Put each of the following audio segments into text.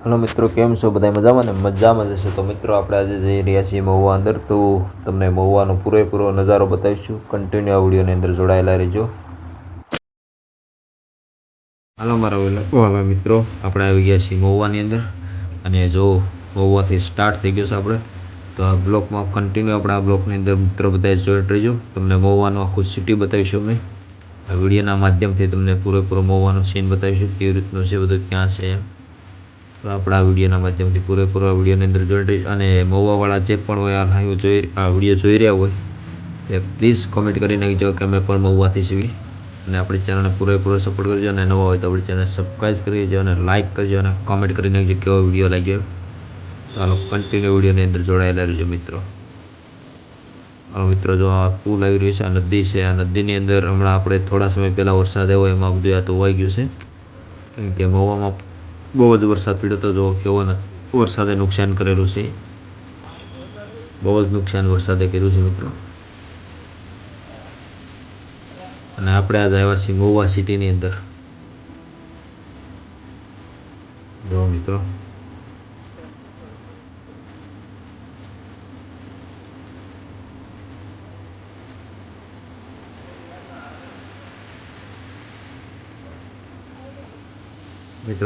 Hello मित्रों, केम छो बधाय मजामां ने? मजामां ज हशो तो मित्रों आपणे आज जई रह्या छीए महुवा अंदर। तो तमने महुवानो पूरेपूरो नजारो बतावीशुं। कंटिन्यू आ विडियोनी अंदर जोडाયેલા રહેજો। हालो मारा वाला मित्रों, આપણે આવી ગયા છીએ મहुવાની અંદર અને જો મहुવાથી સ્ટાર્ટ થઈ ગયો છે આપણે। તો આ બ્લોકમાં કન્ટિન્યુ આપણે આ બ્લોકની અંદર મિત્રો બધા જોઈન્ટ રહેજો। તમને મहुવાનું આખું સિટી બતાવીશું અમે આ વિડીયોના માધ્યમથી। તમને પૂરેપૂરો મहुવાનો સીન બતાવીશું કેવી રીતનું છે, બધું ક્યાં છે। તો આપણે આ વિડીયોના માધ્યમથી પૂરેપૂરો આ વિડીયોની અંદર જોઈન્ટ રહીશ। અને મहुવાવાળા જે પણ હોય આ વિડીયો જોઈ રહ્યા હોય તે પ્લીઝ કોમેન્ટ કરી નાખજો કે અમે પણ મहुવાથી છીએ અને આપણી ચેનલને પૂરેપૂરો સપોર્ટ કરજો। અને નવા હોય તો આપણી ચેનલ સબસ્ક્રાઈબ કરી દેજો અને લાઇક કરજો અને કોમેન્ટ કરી નાખજો કેવો વિડીયો લાગ્યો। ચાલો કન્ટિન્યુ વિડીયોની અંદર જોડાયેલા રહેજો મિત્રો। મિત્રો જો આ પુલ આવી રહ્યું છે, આ નદી છે। આ નદીની અંદર હમણાં આપણે થોડા સમય પહેલાં વરસાદ આવ્યો એમાં બધું આ ધોવાઈ ગયું છે, કેમ કે મहुવામાં બહુ જ વરસાદ પડ્યો તો જો કેવો વરસાદે નુકસાન કરેલું છે, બહુ જ નુકસાન વરસાદે કર્યું છે મિત્રો। અને આપણે આજે આવ્યા છીએ મहुવા સિટીની અંદર। જો મિત્રો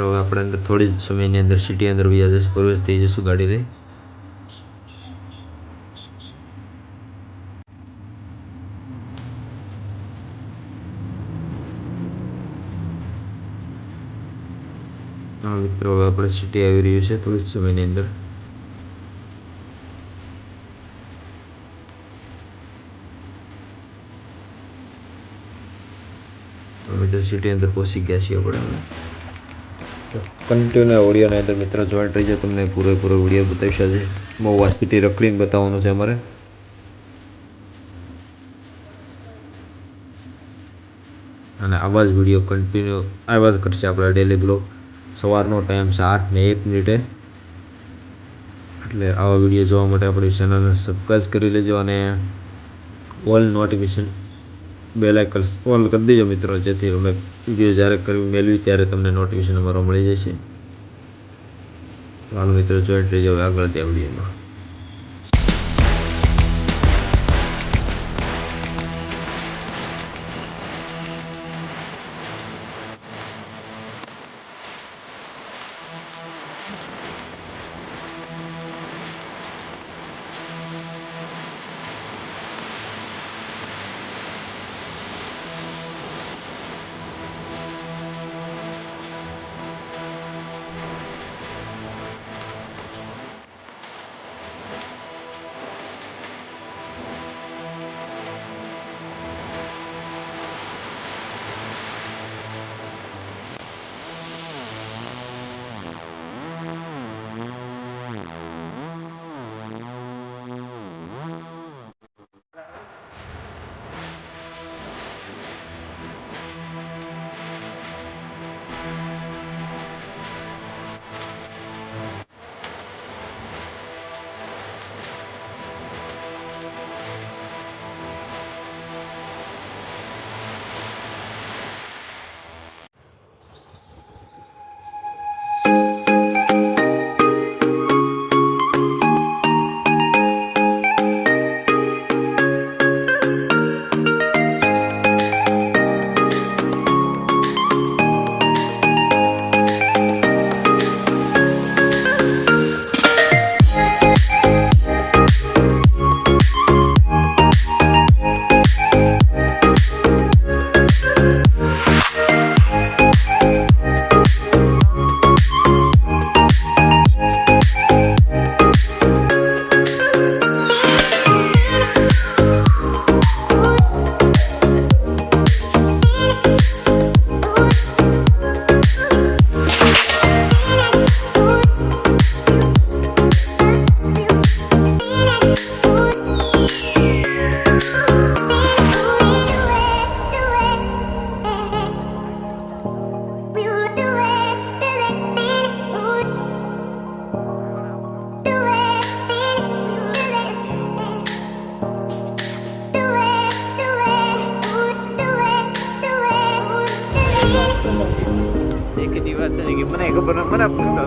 હવે આપણે અંદર થોડી જ સમયની અંદર સિટી અંદર વયા જઈશું, પ્રવેશ થઈ જઈશું ગાડી લઈ। હા મિત્રો, હવે આપણે સિટી આવી રહ્યું છે થોડી જ સમયની અંદર। મિત્રો સિટી અંદર પહોંચી ગયા છીએ આપણે। કન્ટિન્યુ ઓડિયોની અંદર મિત્રો જોઈન્ટ રહીજો, તમને પૂરેપૂરો વિડીયો બતાવીશ। આજે મहुવા સિટી રખડીને બતાવવાનું છે અમારે। અને આવા જ વિડીયો કન્ટિન્યુ આવ્યા જ કરશે આપણા ડેલી બ્લોગ। સવારનો ટાઈમ છે 8:01, એટલે આવા વિડીયો જોવા માટે આપણી ચેનલને સબસ્ક્રાઈબ કરી લેજો અને all notification bell icon all કરી દેજો મિત્રો, જેથી અમે વિડીયો જ્યારે મેળવી ત્યારે તમને નોટિફિકેશન અમારો મળી જશે। હાલ મિત્રો જોઈન્ટ રહેજો હવે આગળ ત્યાં વિડીયોમાં।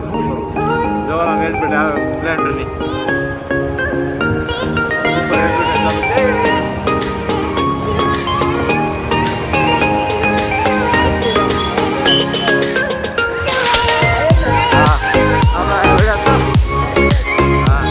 શું કરું જવાના મેનેજમેન્ટ આવે સ્પ્લેન્ડરની ઉપર એડવર્ટાઈઝ ચાલુ છે. હા આપણા વેડા તો હા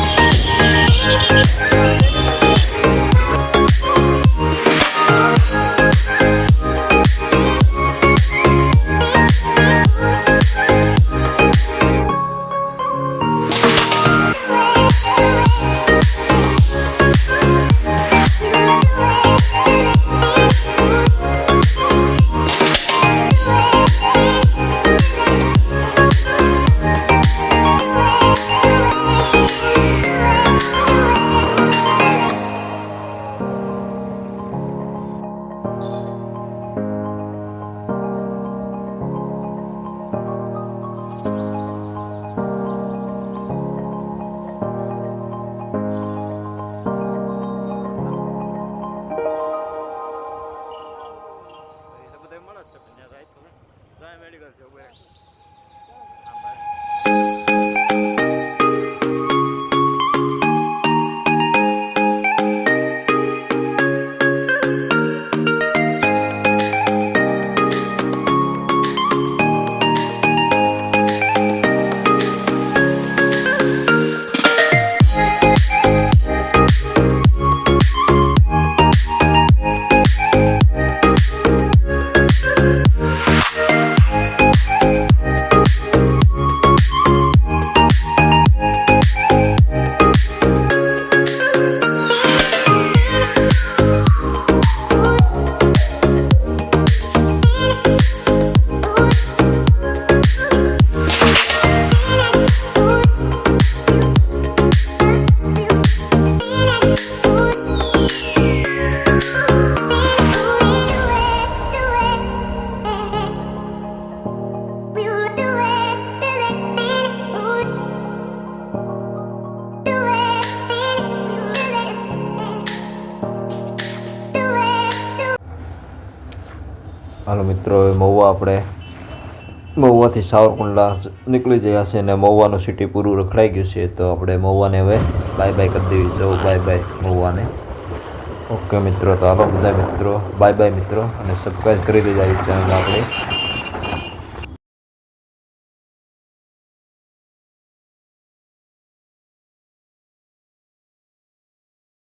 મેડિકલ છે ઉભે હાલો મિત્રો હવે મહુવા આપણે મહુવાથી સાવરકુંડલા નીકળી ગયા છે અને મહુવાનું સિટી પૂરું રખડાઈ ગયું છે તો આપણે મહુવાને હવે બાય બાય કરી દેવી જો બાય બાય મહુવાને. ઓકે મિત્રો તો હાલો બધા મિત્રો બાય બાય મિત્રો અને સબસ્ક્રાઈબ કરી દેજો આવી ચેનલ આપણે.